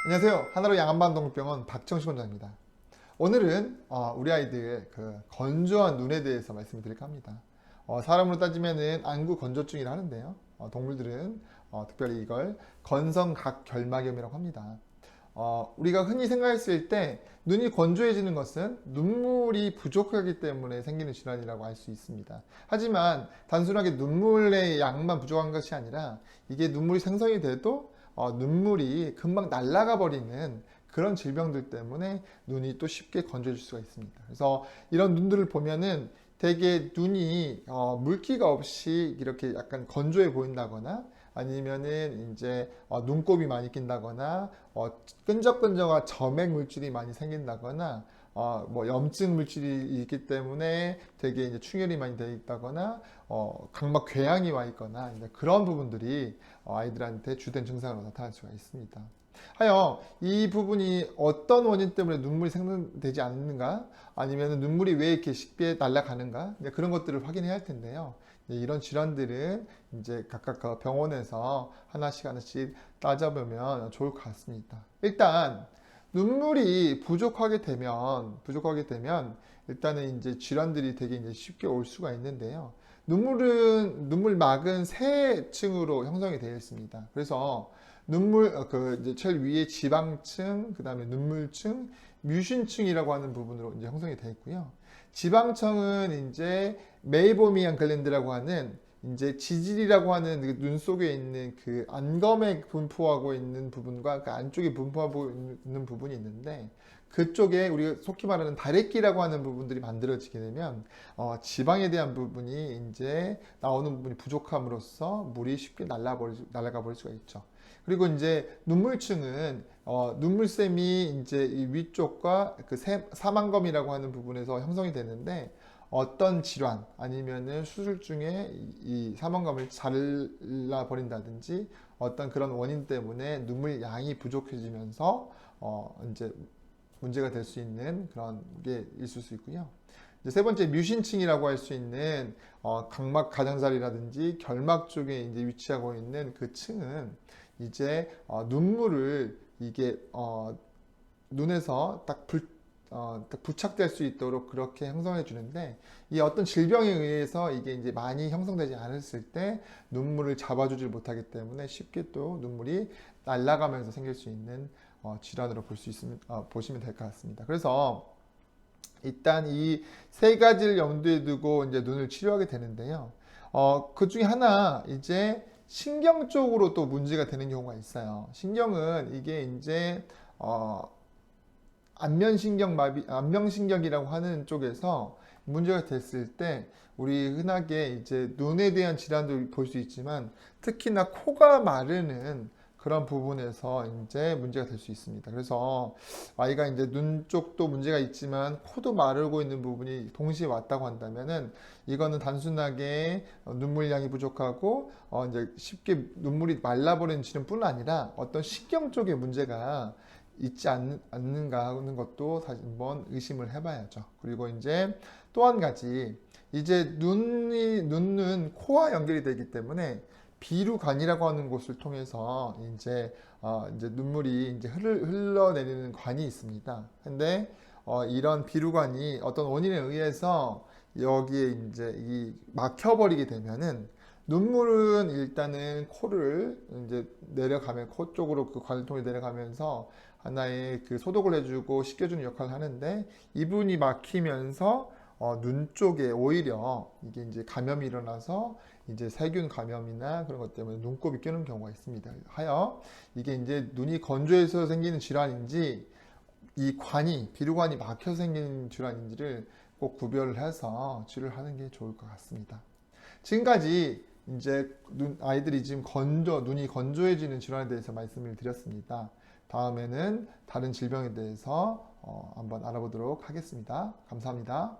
안녕하세요. 하나로 양안반동물병원 박정식 원장입니다. 오늘은 우리 아이들의 그 건조한 눈에 대해서 말씀을 드릴까 합니다. 사람으로 따지면은 안구 건조증이라 하는데요. 동물들은 특별히 이걸 건성각결막염이라고 합니다. 우리가 흔히 생각했을 때 눈이 건조해지는 것은 눈물이 부족하기 때문에 생기는 질환이라고 알 수 있습니다. 하지만 단순하게 눈물의 양만 부족한 것이 아니라 이게 눈물이 생성이 돼도 눈물이 금방 날아가 버리는 그런 질병들 때문에 눈이 또 쉽게 건조해질 수가 있습니다. 그래서 이런 눈들을 보면은 되게 눈이 물기가 없이 이렇게 약간 건조해 보인다거나 아니면은 이제 눈곱이 많이 낀다거나 끈적끈적한 점액 물질이 많이 생긴다거나 뭐 염증 물질이 있기 때문에 되게 이제 충혈이 많이 되어 있다거나 각막 궤양이 와 있거나 이제 그런 부분들이 아이들한테 주된 증상으로 나타날 수가 있습니다. 하여 이 부분이 어떤 원인 때문에 눈물이 생성되지 않는가 아니면 눈물이 왜 이렇게 쉽게 날아가는가 그런 것들을 확인해야 할 텐데요. 이런 질환들은 이제 각각 병원에서 하나씩 따져보면 좋을 것 같습니다. 일단 눈물이 부족하게 되면 일단은 이제 질환들이 되게 이제 쉽게 올 수가 있는데요. 눈물막은 세 층으로 형성이 되어 있습니다. 그래서 이제 제일 위에 지방층, 그 다음에 눈물층, 뮤신층이라고 하는 부분으로 이제 형성이 되어 있고요. 지방층은 이제 메이보미안 글랜드라고 하는 이제 지질이라고 하는 그 눈 속에 있는 그 안검에 분포하고 있는 부분과 그 안쪽에 분포하고 있는 부분이 있는데 그쪽에 우리가 속히 말하는 다래끼라고 하는 부분들이 만들어지게 되면 지방에 대한 부분이 이제 나오는 부분이 부족함으로써 물이 쉽게 날아가 버릴 수가 있죠. 그리고 이제 눈물층은 눈물샘이 이제 이 위쪽과 그 사망검이라고 하는 부분에서 형성이 되는데 어떤 질환 아니면은 수술 중에 이 사망검을 잘라 버린다든지 어떤 그런 원인 때문에 눈물 양이 부족해지면서 이제 문제가 될 수 있는 그런 게 있을 수 있고요. 이제 세 번째 뮤신층이라고 할 수 있는 각막 가장자리라든지 결막 쪽에 이제 위치하고 있는 그 층은 이제 눈물을 이게 눈에서 딱 부착될 수 있도록 그렇게 형성해 주는데 이 어떤 질병에 의해서 이게 이제 많이 형성되지 않았을 때 눈물을 잡아주질 못하기 때문에 쉽게 또 눈물이 날아가면서 생길 수 있는 질환으로 보시면 될 것 같습니다. 그래서 일단 이 세 가지를 염두에 두고 이제 눈을 치료하게 되는데요. 그 중에 하나 이제 신경 쪽으로 또 문제가 되는 경우가 있어요. 신경은 이게 이제 안면신경이라고 하는 쪽에서 문제가 됐을 때 우리 흔하게 이제 눈에 대한 질환도 볼 수 있지만 특히나 코가 마르는 그런 부분에서 이제 문제가 될 수 있습니다. 그래서 아이가 이제 눈 쪽도 문제가 있지만 코도 마르고 있는 부분이 동시에 왔다고 한다면은 이거는 단순하게 눈물량이 부족하고 이제 쉽게 눈물이 말라버리는 질환뿐 아니라 어떤 신경 쪽에 문제가 있지 않는가 하는 것도 다시 한번 의심을 해봐야죠. 그리고 이제 또 한 가지, 이제 눈은 코와 연결이 되기 때문에 비루관이라고 하는 곳을 통해서 이제 눈물이 이제 흘러내리는 관이 있습니다. 근데 이런 비루관이 어떤 원인에 의해서 여기에 이제 이 막혀버리게 되면은 눈물은 일단은 코를 이제 내려가면 코 쪽으로 그 관을 통해 내려가면서 하나의 그 소독을 해주고 씻겨주는 역할을 하는데 이분이 막히면서 눈 쪽에 오히려 이게 이제 감염이 일어나서 이제 세균 감염이나 그런 것 때문에 눈곱이 끼는 경우가 있습니다. 하여 이게 이제 눈이 건조해서 생기는 질환인지 이 비루관이 막혀서 생기는 질환인지를 꼭 구별을 해서 치료를 하는 게 좋을 것 같습니다. 지금까지 이제 아이들이 지금 눈이 건조해지는 질환에 대해서 말씀을 드렸습니다. 다음에는 다른 질병에 대해서 한번 알아보도록 하겠습니다. 감사합니다.